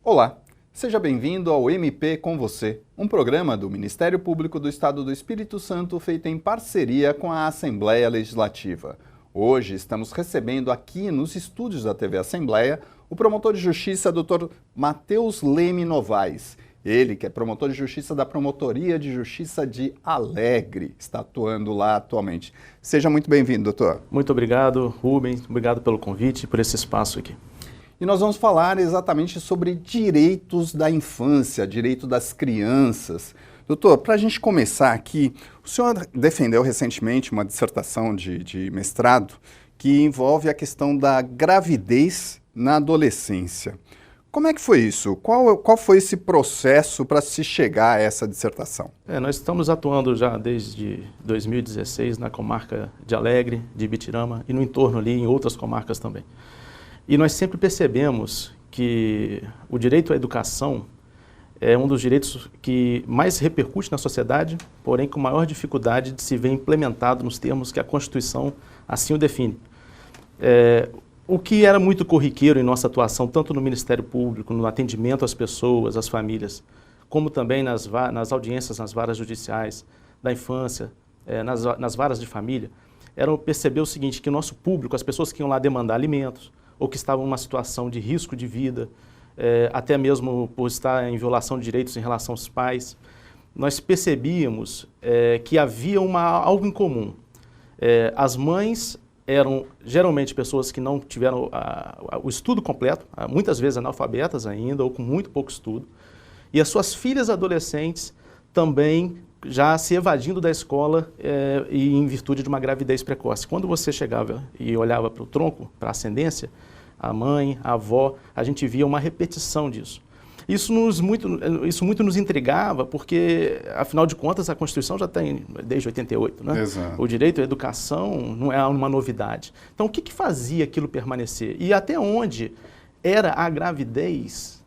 Olá, seja bem-vindo ao MP com Você, um programa do Ministério Público do Estado do Espírito Santo feito em parceria com a Assembleia Legislativa. Hoje estamos recebendo aqui nos estúdios da TV Assembleia o promotor de justiça Dr. Matheus Leme Novaes. Ele, que é promotor de justiça da Promotoria de Justiça de Alegre, está atuando lá atualmente. Seja muito bem-vindo, doutor. Muito obrigado, Rubens. Obrigado pelo convite e por esse espaço aqui. E nós vamos falar exatamente sobre direitos da infância, direito das crianças. Doutor, para a gente começar aqui, o senhor defendeu recentemente uma dissertação de mestrado que envolve a questão da gravidez na adolescência. Como é que foi isso? Qual foi esse processo para se chegar a essa dissertação? Nós estamos atuando já desde 2016 na comarca de Alegre, de Ibitirama e no entorno ali, em outras comarcas também. E nós sempre percebemos que o direito à educação é um dos direitos que mais repercute na sociedade, porém com maior dificuldade de se ver implementado nos termos que a Constituição assim o define. O que era muito corriqueiro em nossa atuação, tanto no Ministério Público, no atendimento às pessoas, às famílias, como também nas audiências, nas varas judiciais da infância, nas varas de família, era perceber o seguinte, que o nosso público, as pessoas que iam lá demandar alimentos, ou que estavam numa situação de risco de vida, até mesmo por estar em violação de direitos em relação aos pais, nós percebíamos que havia algo em comum. As mães eram geralmente pessoas que não tiveram o estudo completo, muitas vezes analfabetas ainda, ou com muito pouco estudo, e as suas filhas adolescentes também já se evadindo da escola e em virtude de uma gravidez precoce. Quando você chegava e olhava para o tronco, para a ascendência, a mãe, a avó, a gente via uma repetição disso. Isso muito nos intrigava, porque, afinal de contas, a Constituição já tem desde 88, né? Exato. O direito à educação não é uma novidade. Então, o que fazia aquilo permanecer? E até onde era a gravidez,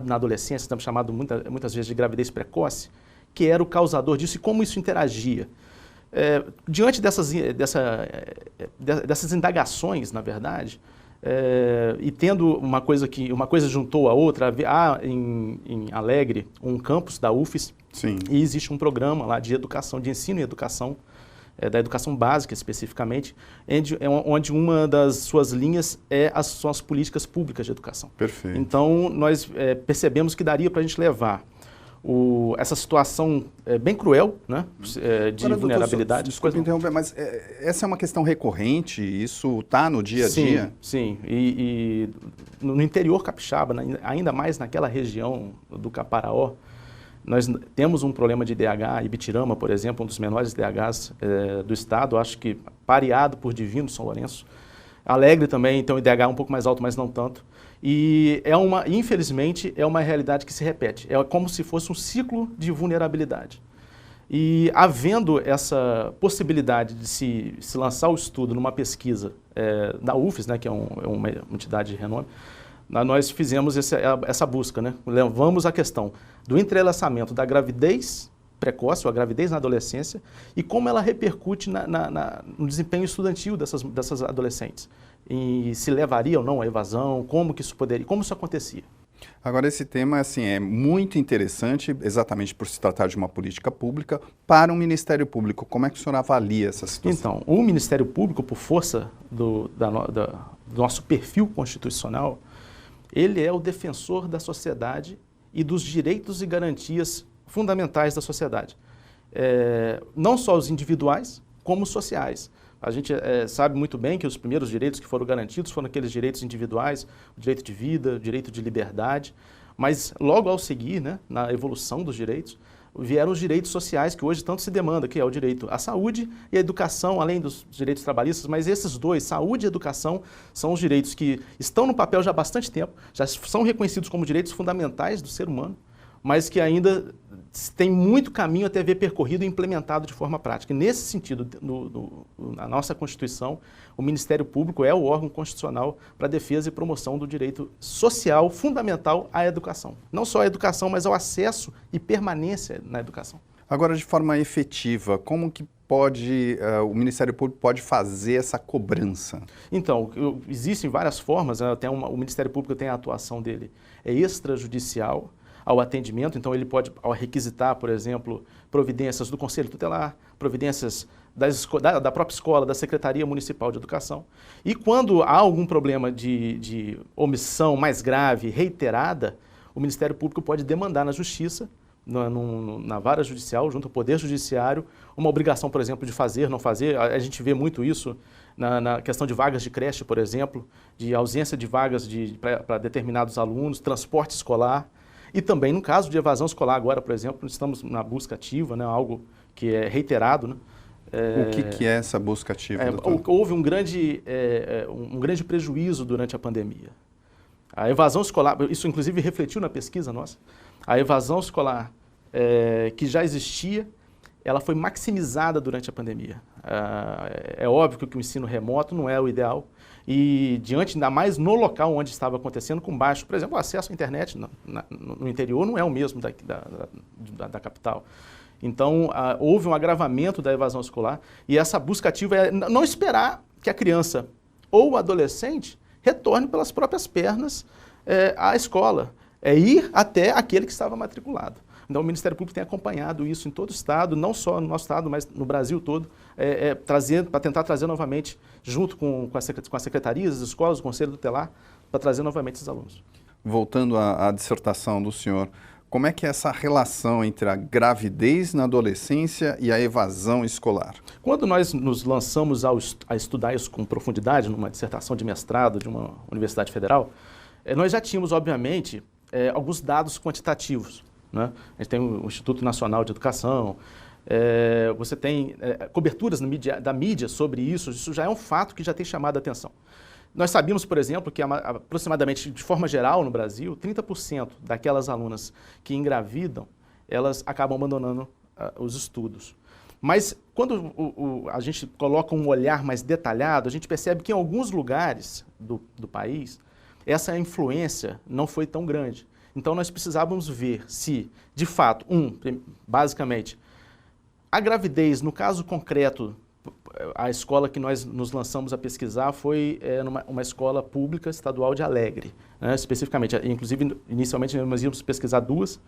na adolescência, estamos chamando muitas vezes de gravidez precoce, que era o causador disso e como isso interagia? Diante dessas indagações, na verdade, e tendo uma coisa juntou a outra, há em Alegre um campus da UFES. Sim. E existe um programa lá de educação, de ensino e educação, da educação básica especificamente, onde uma das suas linhas são as políticas públicas de educação. Perfeito. Então, nós percebemos que daria para a gente levar essa situação bem cruel, né, de Agora, vulnerabilidade. Doutor, desculpe interromper, mas essa é uma questão recorrente? Isso está no dia a dia? Sim. E no interior capixaba, ainda mais naquela região do Caparaó, nós temos um problema de IDH. Ibitirama, por exemplo, um dos menores IDHs do estado, acho que pareado por Divino São Lourenço. Alegre também tem um IDH um pouco mais alto, mas não tanto. E infelizmente, é uma realidade que se repete. É como se fosse um ciclo de vulnerabilidade. E havendo essa possibilidade de se lançar o estudo numa pesquisa da UFES, né, que é uma entidade de renome, nós fizemos essa busca, né? Levamos a questão do entrelaçamento da gravidez precoce, ou a gravidez na adolescência, e como ela repercute no desempenho estudantil dessas adolescentes. E se levaria ou não à evasão, como isso acontecia. Agora, esse tema é muito interessante, exatamente por se tratar de uma política pública para o Ministério Público. Como é que o senhor avalia essa situação? Então, o Ministério Público, por força do nosso perfil constitucional, ele é o defensor da sociedade e dos direitos e garantias fundamentais da sociedade. Não só os individuais, como os sociais. A gente sabe muito bem que os primeiros direitos que foram garantidos foram aqueles direitos individuais, o direito de vida, o direito de liberdade, mas logo ao seguir, né, na evolução dos direitos, vieram os direitos sociais que hoje tanto se demanda, que é o direito à saúde e à educação, além dos direitos trabalhistas, mas esses dois, saúde e educação, são os direitos que estão no papel já há bastante tempo, já são reconhecidos como direitos fundamentais do ser humano, mas que ainda tem muito caminho até ver percorrido e implementado de forma prática. E nesse sentido, na nossa Constituição, o Ministério Público é o órgão constitucional para a defesa e promoção do direito social fundamental à educação. Não só à educação, mas ao acesso e permanência na educação. Agora, de forma efetiva, como que o Ministério Público pode fazer essa cobrança? Então, existem várias formas, né? O Ministério Público tem a atuação dele, é extrajudicial ao atendimento, então ele pode requisitar, por exemplo, providências do Conselho Tutelar, providências da própria escola, da Secretaria Municipal de Educação. E quando há algum problema de omissão mais grave, reiterada, o Ministério Público pode demandar na Justiça, na vara judicial, junto ao Poder Judiciário, uma obrigação, por exemplo, de fazer, não fazer. A gente vê muito isso na questão de vagas de creche, por exemplo, de ausência de vagas para determinados alunos, transporte escolar. E também no caso de evasão escolar agora, por exemplo, estamos na busca ativa, né, algo que é reiterado. Né? O que é essa busca ativa? Houve um grande prejuízo durante a pandemia. A evasão escolar, isso inclusive refletiu na pesquisa nossa, a evasão escolar que já existia, ela foi maximizada durante a pandemia. É óbvio que o ensino remoto não é o ideal, e diante, ainda mais no local onde estava acontecendo, com baixo, por exemplo, o acesso à internet no interior não é o mesmo da capital. Então, houve um agravamento da evasão escolar, e essa busca ativa é não esperar que a criança ou o adolescente retorne pelas próprias pernas à escola, é ir até aquele que estava matriculado. Então, o Ministério Público tem acompanhado isso em todo o Estado, não só no nosso Estado, mas no Brasil todo, para tentar trazer novamente, junto com as secretarias, as escolas, o Conselho Tutelar, para trazer novamente esses alunos. Voltando à dissertação do senhor, como é que é essa relação entre a gravidez na adolescência e a evasão escolar? Quando nós nos lançamos a estudar isso com profundidade, numa dissertação de mestrado de uma universidade federal, nós já tínhamos, obviamente, alguns dados quantitativos. Né? A gente tem o Instituto Nacional de Educação, você tem coberturas da mídia sobre isso já é um fato que já tem chamado a atenção. Nós sabíamos, por exemplo, que aproximadamente, de forma geral no Brasil, 30% daquelas alunas que engravidam, elas acabam abandonando os estudos. Mas quando a gente coloca um olhar mais detalhado, a gente percebe que em alguns lugares do país, essa influência não foi tão grande. Então, nós precisávamos ver se, de fato, basicamente, a gravidez, no caso concreto, a escola que nós nos lançamos a pesquisar foi uma escola pública estadual de Alegre, né, especificamente. Inclusive, inicialmente, nós íamos pesquisar duas,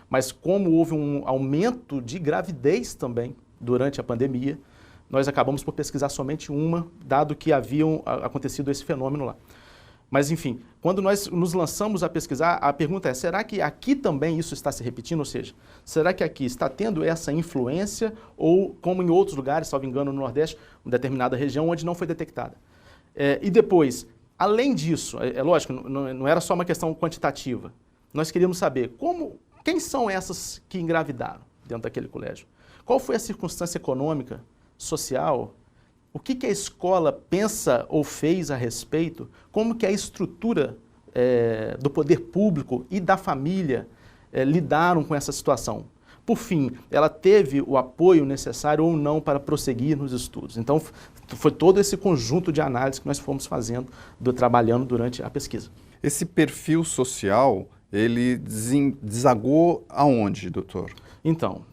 mas como houve um aumento de gravidez também durante a pandemia, nós acabamos por pesquisar somente uma, dado que havia acontecido esse fenômeno lá. Mas, enfim, quando nós nos lançamos a pesquisar, a pergunta é, será que aqui também isso está se repetindo? Ou seja, será que aqui está tendo essa influência ou, como em outros lugares, salvo engano, no Nordeste, uma determinada região onde não foi detectada? E depois, além disso, lógico, não era só uma questão quantitativa. Nós queríamos saber quem são essas que engravidaram dentro daquele colégio? Qual foi a circunstância econômica, social? O que a escola pensa ou fez a respeito? Como que a estrutura do poder público e da família lidaram com essa situação? Por fim, ela teve o apoio necessário ou não para prosseguir nos estudos? Então, foi todo esse conjunto de análise que nós fomos fazendo, trabalhando durante a pesquisa. Esse perfil social, ele desagou aonde, doutor? Então,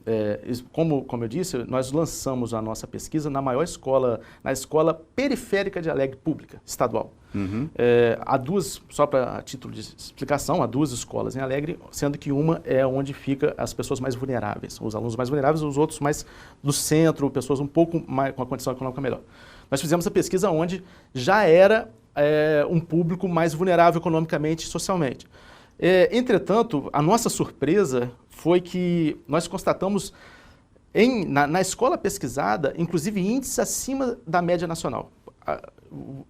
como eu disse, nós lançamos a nossa pesquisa na maior escola, na escola periférica de Alegre, pública, estadual. Uhum. Há duas, só para título de explicação, há duas escolas em Alegre, sendo que uma é onde fica as pessoas mais vulneráveis, os alunos mais vulneráveis, os outros mais do centro, pessoas um pouco mais com a condição econômica melhor. Nós fizemos a pesquisa onde já era um público mais vulnerável economicamente e socialmente. Entretanto, a nossa surpresa foi que nós constatamos na escola pesquisada, inclusive índices acima da média nacional.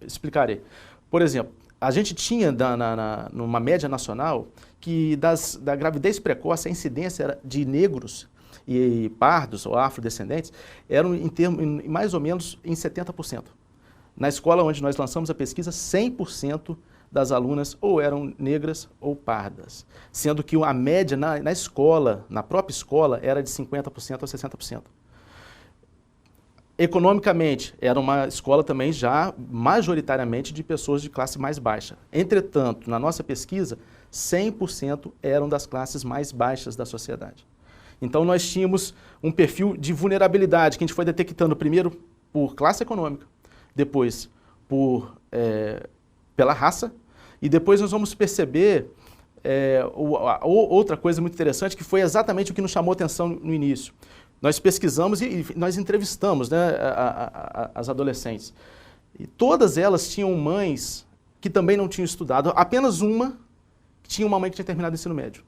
Explicarei. Por exemplo, a gente tinha numa média nacional que da gravidez precoce, a incidência de negros e pardos ou afrodescendentes eram mais ou menos em 70%. Na escola onde nós lançamos a pesquisa, 100% das alunas ou eram negras ou pardas, sendo que a média na escola, na própria escola, era de 50% a 60%. Economicamente, era uma escola também já majoritariamente de pessoas de classe mais baixa. Entretanto, na nossa pesquisa, 100% eram das classes mais baixas da sociedade. Então nós tínhamos um perfil de vulnerabilidade que a gente foi detectando primeiro por classe econômica, depois pela raça, e depois nós vamos perceber outra coisa muito interessante, que foi exatamente o que nos chamou a atenção no início. Nós pesquisamos e nós entrevistamos, né, as adolescentes. E todas elas tinham mães que também não tinham estudado, apenas uma tinha uma mãe que tinha terminado o ensino médio.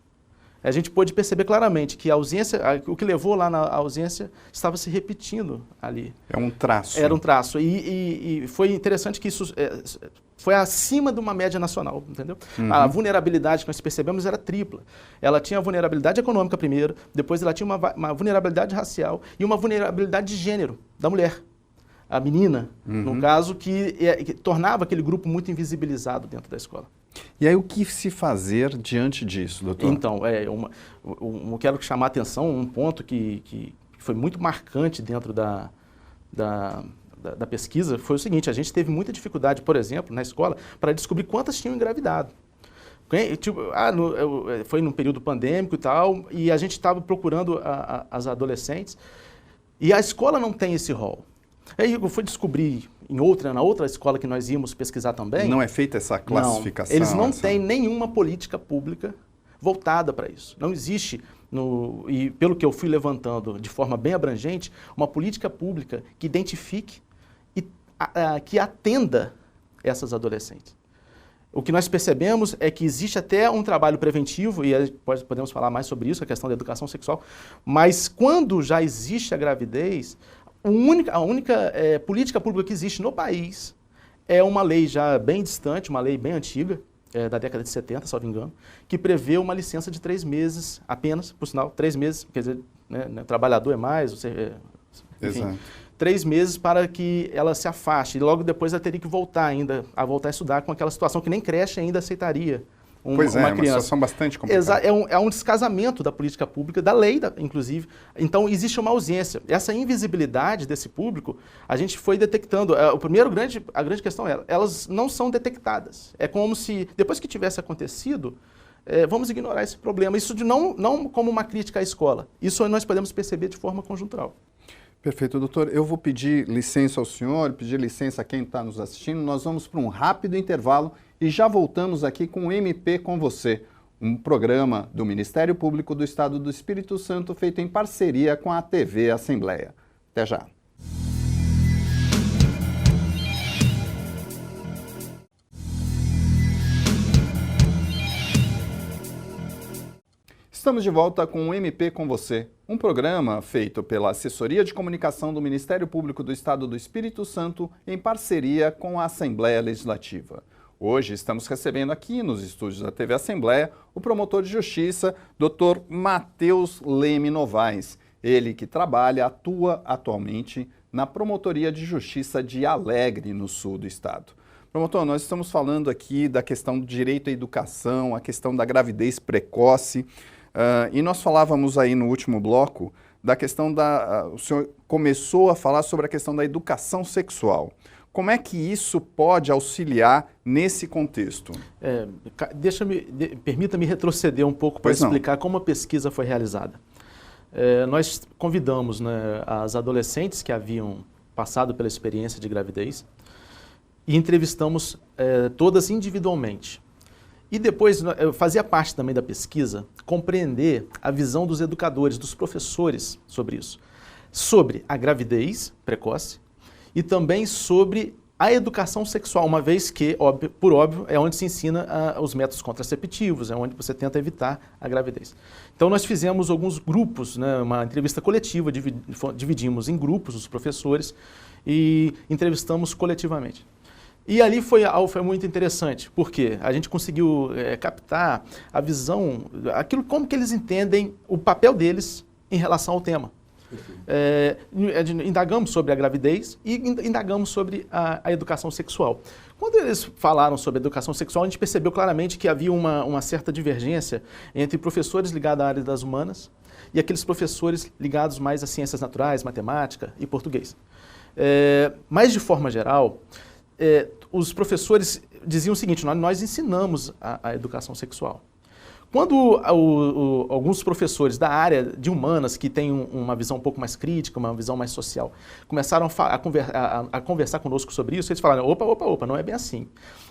A gente pôde perceber claramente que a ausência, o que levou lá na ausência, estava se repetindo ali. É um traço. Era um traço. E foi interessante que isso foi acima de uma média nacional, entendeu? Uhum. A vulnerabilidade que nós percebemos era tripla. Ela tinha a vulnerabilidade econômica primeiro, depois ela tinha uma vulnerabilidade racial e uma vulnerabilidade de gênero da mulher. A menina, no caso, que tornava aquele grupo muito invisibilizado dentro da escola. E aí o que se fazer diante disso, doutor? Então, eu quero chamar a atenção, um ponto que foi muito marcante dentro da pesquisa foi o seguinte: a gente teve muita dificuldade, por exemplo, na escola, para descobrir quantas tinham engravidado. Foi num período pandêmico e tal, e a gente estava procurando as adolescentes, e a escola não tem esse rol. Aí eu fui descobrir na outra escola que nós íamos pesquisar também. Não é feita essa classificação? Não, eles não têm nenhuma política pública voltada para isso. Não existe, e pelo que eu fui levantando de forma bem abrangente, uma política pública que identifique e que atenda essas adolescentes. O que nós percebemos é que existe até um trabalho preventivo, e podemos falar mais sobre isso, a questão da educação sexual, mas quando já existe a gravidez, a única política pública que existe no país é uma lei já bem distante, uma lei bem antiga, da década de 70, se não me engano, que prevê uma licença de 3 meses apenas, por sinal, 3 meses, quer dizer, né, trabalhador é mais, enfim, Exato. 3 meses para que ela se afaste, e logo depois ela teria que voltar a estudar com aquela situação que nem creche ainda aceitaria. Uma criança. Uma situação bastante complicada. É um descasamento da política pública, da lei, inclusive. Então, existe uma ausência. Essa invisibilidade desse público, a gente foi detectando. A grande questão é, elas não são detectadas. É como se, depois que tivesse acontecido, vamos ignorar esse problema. Isso não como uma crítica à escola. Isso nós podemos perceber de forma conjuntural. Perfeito, doutor. Eu vou pedir licença ao senhor, pedir licença a quem está nos assistindo. Nós vamos para um rápido intervalo e já voltamos aqui com o MP com você, um programa do Ministério Público do Estado do Espírito Santo feito em parceria com a TV Assembleia. Até já. Estamos de volta com o MP com você, um programa feito pela Assessoria de Comunicação do Ministério Público do Estado do Espírito Santo em parceria com a Assembleia Legislativa. Hoje estamos recebendo aqui nos estúdios da TV Assembleia o promotor de justiça, Dr. Matheus Leme Novaes, ele que atua atualmente na Promotoria de Justiça de Alegre, no sul do estado. Promotor, nós estamos falando aqui da questão do direito à educação, a questão da gravidez precoce, e nós falávamos aí no último bloco da questão o senhor começou a falar sobre a questão da educação sexual. Como é que isso pode auxiliar nesse contexto? Permita-me retroceder um pouco para explicar como a pesquisa foi realizada. Nós convidamos, né, as adolescentes que haviam passado pela experiência de gravidez e entrevistamos todas individualmente. E depois, fazia parte também da pesquisa compreender a visão dos educadores, dos professores sobre isso. Sobre a gravidez precoce e também sobre a educação sexual, uma vez que, por óbvio, é onde se ensina os métodos contraceptivos, é onde você tenta evitar a gravidez. Então, nós fizemos alguns grupos, né, uma entrevista coletiva, dividimos em grupos os professores e entrevistamos coletivamente. E ali foi muito interessante, porque a gente conseguiu captar a visão, como que eles entendem o papel deles em relação ao tema. Indagamos sobre a gravidez e indagamos sobre a educação sexual. Quando eles falaram sobre a educação sexual, a gente percebeu claramente que havia uma certa divergência entre professores ligados à área das humanas e aqueles professores ligados mais às ciências naturais, matemática e português. Mas, de forma geral, os professores diziam o seguinte: nós ensinamos a educação sexual. Quando alguns professores da área de humanas, que têm uma visão um pouco mais crítica, uma visão mais social, começaram a conversar conosco sobre isso, eles falaram, opa, não é bem assim.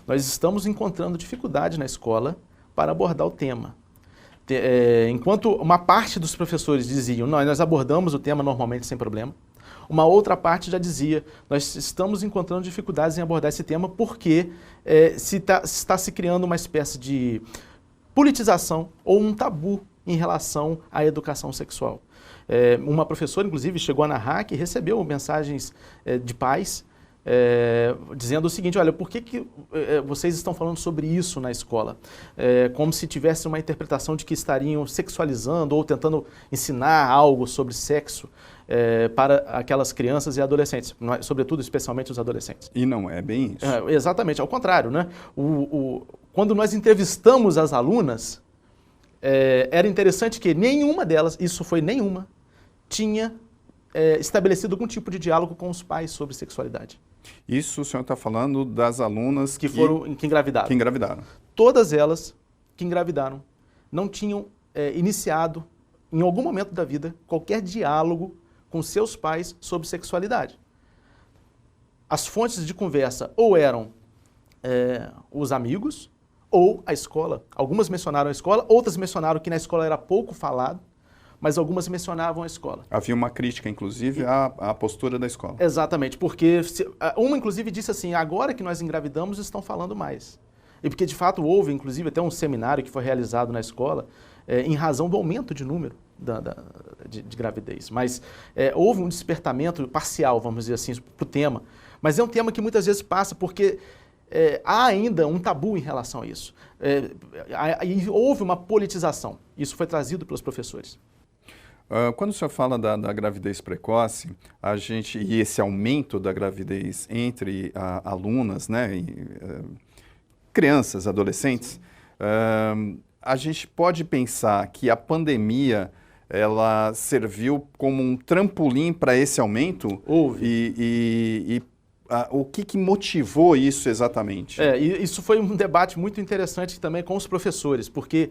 Nós estamos encontrando dificuldade na escola para abordar o tema. Enquanto uma parte dos professores diziam, nós abordamos o tema normalmente sem problema, uma outra parte já dizia, nós estamos encontrando dificuldades em abordar esse tema porque está se criando uma espécie de politização ou um tabu em relação à educação sexual. Uma professora, inclusive, chegou a narrar que recebeu mensagens de pais dizendo o seguinte, olha, por que vocês estão falando sobre isso na escola? Como se tivesse uma interpretação de que estariam sexualizando ou tentando ensinar algo sobre sexo para aquelas crianças e adolescentes, sobretudo, especialmente os adolescentes. E não é bem isso. Exatamente, ao contrário, né? Quando nós entrevistamos as alunas, era interessante que nenhuma delas, tinha estabelecido algum tipo de diálogo com os pais sobre sexualidade. Isso o senhor está falando das alunas que engravidaram. Que engravidaram. Todas elas que engravidaram não tinham iniciado, em algum momento da vida, qualquer diálogo com seus pais sobre sexualidade. As fontes de conversa ou eram os amigos ou a escola. Algumas mencionaram a escola, outras mencionaram que na escola era pouco falado, mas algumas mencionavam a escola. Havia uma crítica, inclusive, à postura da escola. Exatamente, porque uma, inclusive, disse assim, agora que nós engravidamos, estão falando mais. E porque, de fato, houve, inclusive, até um seminário que foi realizado na escola em razão do aumento de número de gravidez. Mas houve um despertamento parcial, vamos dizer assim, para o tema. Mas é um tema que muitas vezes passa porque há ainda um tabu em relação a isso. E houve uma politização. Isso foi trazido pelos professores. Quando o senhor fala da gravidez precoce, e esse aumento da gravidez entre alunas, né, crianças, adolescentes, a gente pode pensar que a pandemia ela serviu como um trampolim para esse aumento? Houve. O que motivou isso exatamente? Isso foi um debate muito interessante também com os professores, porque,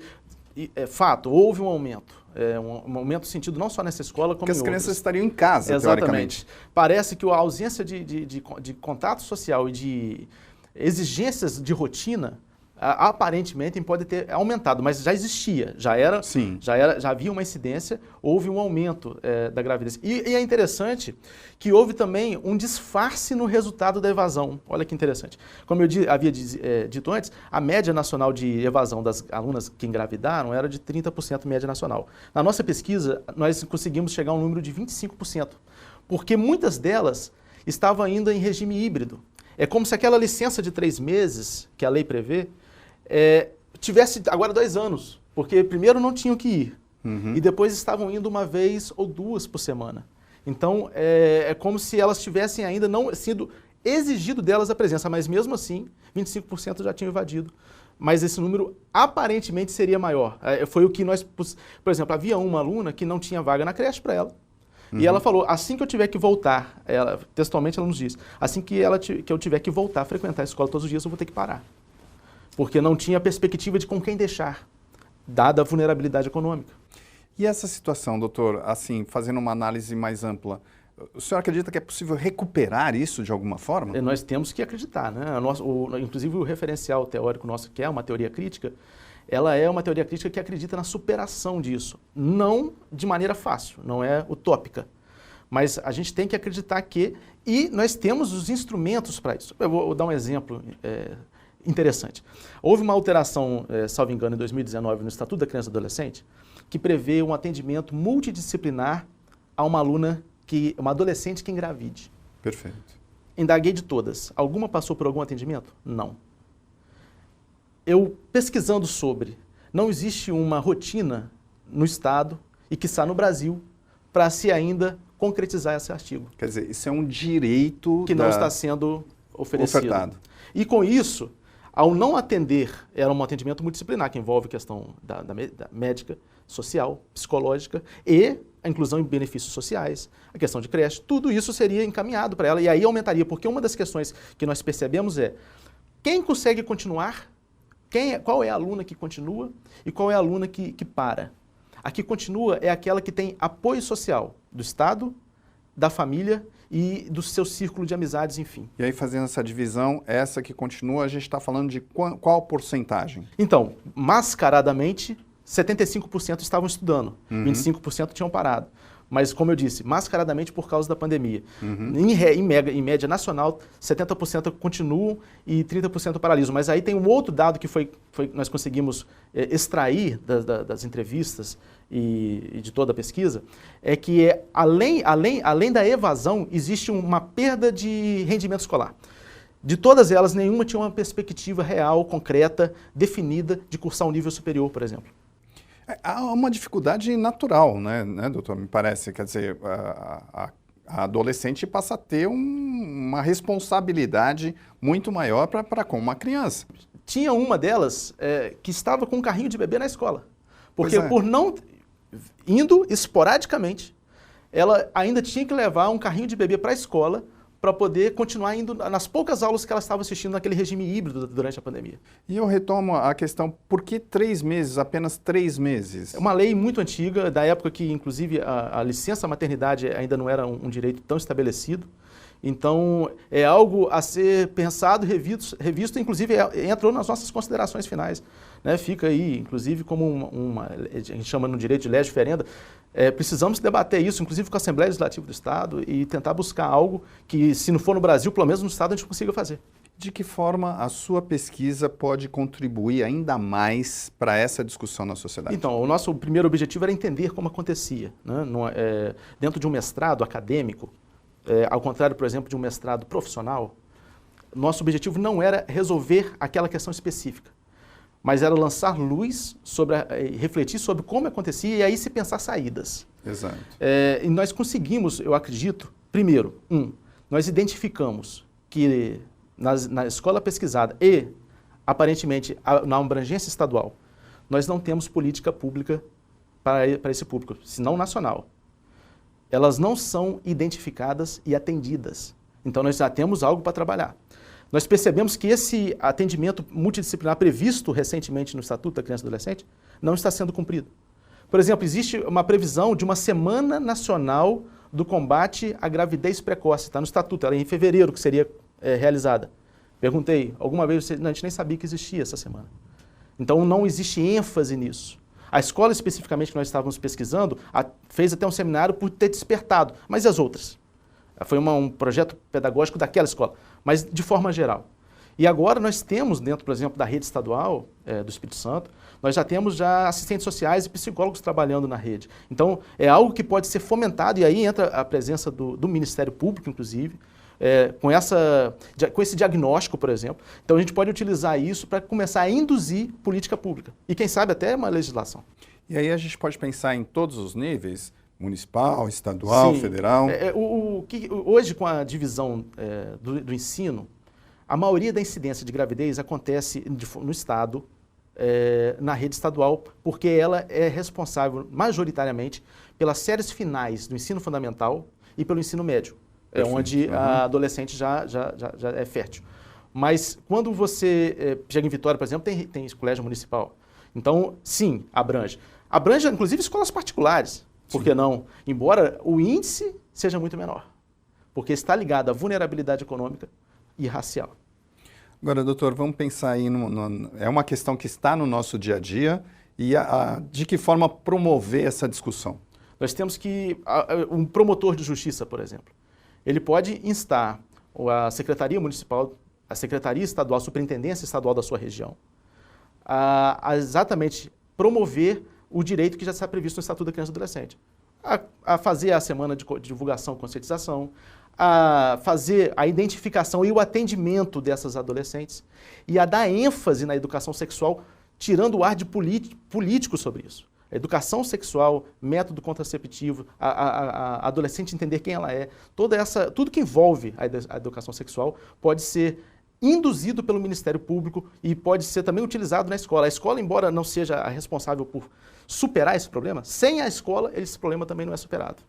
fato, houve um aumento. Um aumento no sentido não só nessa escola, como em outras. Porque as crianças estariam em casa, exatamente. Teoricamente. Parece que a ausência de contato social e de exigências de rotina, aparentemente pode ter aumentado, mas já existia, já havia uma incidência, houve um aumento da gravidez. E é interessante que houve também um disfarce no resultado da evasão. Olha que interessante. Como eu havia dito antes, a média nacional de evasão das alunas que engravidaram era de 30% média nacional. Na nossa pesquisa, nós conseguimos chegar a um número de 25%, porque muitas delas estavam ainda em regime híbrido. É como se aquela licença de 3 meses, que a lei prevê, tivesse agora 2 anos, porque primeiro não tinham que ir, e depois estavam indo 1 vez ou 2 por semana. Então, é como se elas tivessem ainda não sido exigido delas a presença, mas mesmo assim, 25% já tinham evadido. Mas esse número aparentemente seria maior. Foi o que nós, por exemplo, havia uma aluna que não tinha vaga na creche para ela, e ela falou, assim que eu tiver que voltar, textualmente ela nos diz, assim que eu tiver que voltar a frequentar a escola todos os dias, eu vou ter que parar. Porque não tinha perspectiva de com quem deixar, dada a vulnerabilidade econômica. E essa situação, doutor, assim, fazendo uma análise mais ampla, o senhor acredita que é possível recuperar isso de alguma forma? Nós temos que acreditar, né? Inclusive o referencial teórico nosso, que é uma teoria crítica, ela é uma teoria crítica que acredita na superação disso. Não de maneira fácil, não é utópica. Mas a gente tem que acreditar e nós temos os instrumentos para isso. Eu vou dar um exemplo interessante. Houve uma alteração, salvo engano, em 2019, no Estatuto da Criança e Adolescente, que prevê um atendimento multidisciplinar a uma adolescente que engravide. Perfeito. Indaguei de todas. Alguma passou por algum atendimento? Não. Eu pesquisando sobre, não existe uma rotina no Estado e quiçá no Brasil para se ainda concretizar esse artigo. Quer dizer, isso é um direito que não está sendo ofertado. E com isso, ao não atender, era um atendimento multidisciplinar, que envolve a questão da médica, social, psicológica e a inclusão em benefícios sociais, a questão de creche, tudo isso seria encaminhado para ela e aí aumentaria, porque uma das questões que nós percebemos quem consegue continuar qual é a aluna que continua e qual é a aluna que para. A que continua é aquela que tem apoio social do Estado, da família e do seu círculo de amizades, enfim. E aí, fazendo essa divisão, essa que continua, a gente está falando de qual porcentagem? Então, mascaradamente, 75% estavam estudando, 25% tinham parado. Mas, como eu disse, mascaradamente por causa da pandemia. Em média nacional, 70% continuam e 30% paralisam. Mas aí tem um outro dado que nós conseguimos extrair das entrevistas e de toda a pesquisa, é que além da evasão, existe uma perda de rendimento escolar. De todas elas, nenhuma tinha uma perspectiva real, concreta, definida de cursar um nível superior, por exemplo. Há uma dificuldade natural, né, doutor? Me parece. Quer dizer, a adolescente passa a ter uma responsabilidade muito maior para com uma criança. Tinha uma delas que estava com um carrinho de bebê na escola. Porque Pois é. por não indo esporadicamente, ela ainda tinha que levar um carrinho de bebê para a escola para poder continuar indo nas poucas aulas que ela estava assistindo naquele regime híbrido durante a pandemia. E eu retomo a questão, por que 3 meses, apenas 3 meses? É uma lei muito antiga, da época que, inclusive, a licença maternidade ainda não era um direito tão estabelecido. Então, é algo a ser pensado, revisto, inclusive entrou nas nossas considerações finais. Né? Fica aí, inclusive, como a gente chama no direito de lege ferenda, precisamos debater isso, inclusive com a Assembleia Legislativa do Estado, e tentar buscar algo que, se não for no Brasil, pelo menos no Estado, a gente consiga fazer. De que forma a sua pesquisa pode contribuir ainda mais para essa discussão na sociedade? Então, o nosso primeiro objetivo era entender como acontecia. Né? Dentro de um mestrado acadêmico, ao contrário, por exemplo, de um mestrado profissional, nosso objetivo não era resolver aquela questão específica, mas era lançar luz refletir sobre como acontecia e aí se pensar saídas. Exato. E nós conseguimos, eu acredito, primeiro, nós identificamos que na escola pesquisada e, aparentemente, na abrangência estadual, nós não temos política pública para esse público, senão nacional. Elas não são identificadas e atendidas. Então, nós já temos algo para trabalhar. Nós percebemos que esse atendimento multidisciplinar previsto recentemente no Estatuto da Criança e Adolescente não está sendo cumprido. Por exemplo, existe uma previsão de uma Semana Nacional do Combate à Gravidez Precoce. Está no Estatuto, ela é em fevereiro que seria realizada. Perguntei, alguma vez a gente nem sabia que existia essa semana. Então, não existe ênfase nisso. A escola especificamente que nós estávamos pesquisando fez até um seminário por ter despertado, mas e as outras? Foi um projeto pedagógico daquela escola, mas de forma geral. E agora nós temos dentro, por exemplo, da rede estadual do Espírito Santo, nós já temos assistentes sociais e psicólogos trabalhando na rede. Então, é algo que pode ser fomentado, e aí entra a presença do Ministério Público, inclusive, com esse diagnóstico, por exemplo. Então, a gente pode utilizar isso para começar a induzir política pública. E, quem sabe, até uma legislação. E aí a gente pode pensar em todos os níveis, municipal, estadual, Sim. federal? Hoje, com a divisão do ensino, a maioria da incidência de gravidez acontece no Estado, na rede estadual, porque ela é responsável, majoritariamente, pelas séries finais do ensino fundamental e pelo ensino médio. Onde a adolescente já é fértil. Mas quando você chega em Vitória, por exemplo, tem colégio municipal. Então, sim, abrange. Abrange, inclusive, escolas particulares. Por que não? Embora o índice seja muito menor. Porque está ligado à vulnerabilidade econômica e racial. Agora, doutor, vamos pensar aí, é uma questão que está no nosso dia a dia e de que forma promover essa discussão? Nós temos que, um promotor de justiça, por exemplo, ele pode instar a Secretaria Municipal, a Secretaria Estadual, a Superintendência Estadual da sua região, a exatamente promover o direito que já está previsto no Estatuto da Criança e do Adolescente. A fazer a semana de divulgação e conscientização, a fazer a identificação e o atendimento dessas adolescentes e a dar ênfase na educação sexual, tirando o ar de político sobre isso. A educação sexual, método contraceptivo, a adolescente entender quem ela é, tudo que envolve a educação sexual pode ser induzido pelo Ministério Público e pode ser também utilizado na escola. A escola, embora não seja a responsável por superar esse problema, sem a escola esse problema também não é superado.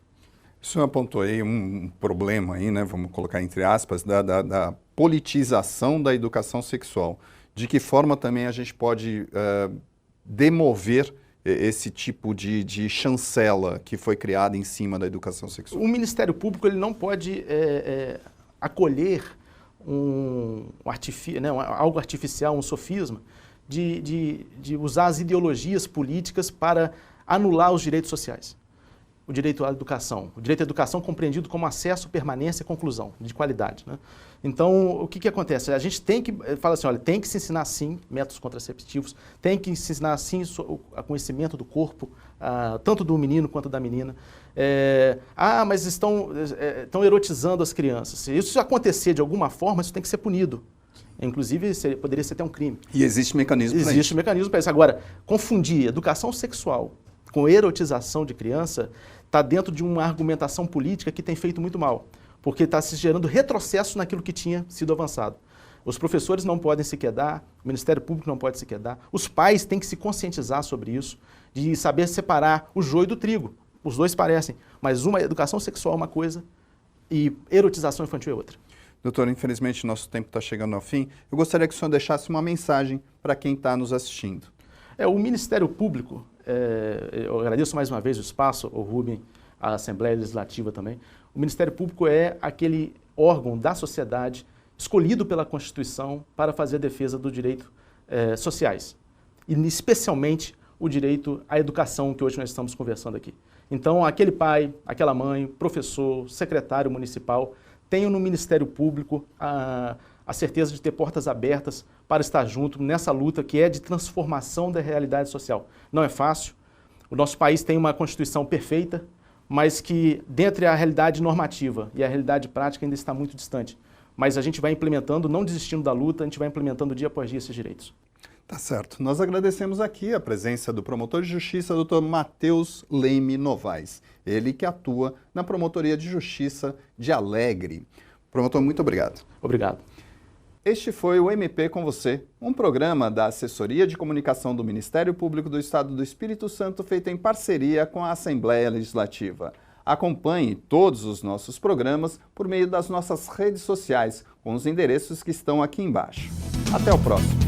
O senhor apontou aí um problema aí, né, vamos colocar entre aspas, da politização da educação sexual. de que forma também a gente pode demover esse tipo de chancela que foi criada em cima da educação sexual? O Ministério Público ele não pode acolher algo artificial, um sofisma, de usar as ideologias políticas para anular os direitos sociais. O direito à educação. O direito à educação compreendido como acesso, permanência e conclusão, de qualidade, né? Então, o que acontece? A gente tem que, fala assim, olha, tem que se ensinar sim métodos contraceptivos, tem que se ensinar sim o conhecimento do corpo, tanto do menino quanto da menina. Mas estão erotizando as crianças. Se isso acontecer de alguma forma, isso tem que ser punido. Inclusive, poderia ser até um crime. E existe mecanismo para isso? Existe mecanismo para isso. Agora, confundir educação sexual com erotização de criança está dentro de uma argumentação política que tem feito muito mal, porque está se gerando retrocesso naquilo que tinha sido avançado. Os professores não podem se quedar, o Ministério Público não pode se quedar, os pais têm que se conscientizar sobre isso, de saber separar o joio do trigo. Os dois parecem, mas uma educação sexual é uma coisa e erotização infantil é outra. Doutor, infelizmente nosso tempo está chegando ao fim. Eu gostaria que o senhor deixasse uma mensagem para quem está nos assistindo. O Ministério Público, eu agradeço mais uma vez o espaço, o Rubem, a Assembleia Legislativa também. O Ministério Público é aquele órgão da sociedade escolhido pela Constituição para fazer a defesa dos direitos sociais, e especialmente o direito à educação que hoje nós estamos conversando aqui. Então, aquele pai, aquela mãe, professor, secretário municipal, tenham no Ministério Público a certeza de ter portas abertas para estar junto nessa luta que é de transformação da realidade social. Não é fácil, o nosso país tem uma Constituição perfeita, mas que, dentre a realidade normativa e a realidade prática, ainda está muito distante. Mas a gente vai implementando, não desistindo da luta, a gente vai implementando dia após dia esses direitos. Tá certo. Nós agradecemos aqui a presença do promotor de justiça, Dr. Matheus Leme Novaes. Ele que atua na Promotoria de Justiça de Alegre. Promotor, muito obrigado. Obrigado. Este foi o MP com você, um programa da Assessoria de Comunicação do Ministério Público do Estado do Espírito Santo, feito em parceria com a Assembleia Legislativa. Acompanhe todos os nossos programas por meio das nossas redes sociais, com os endereços que estão aqui embaixo. Até o próximo.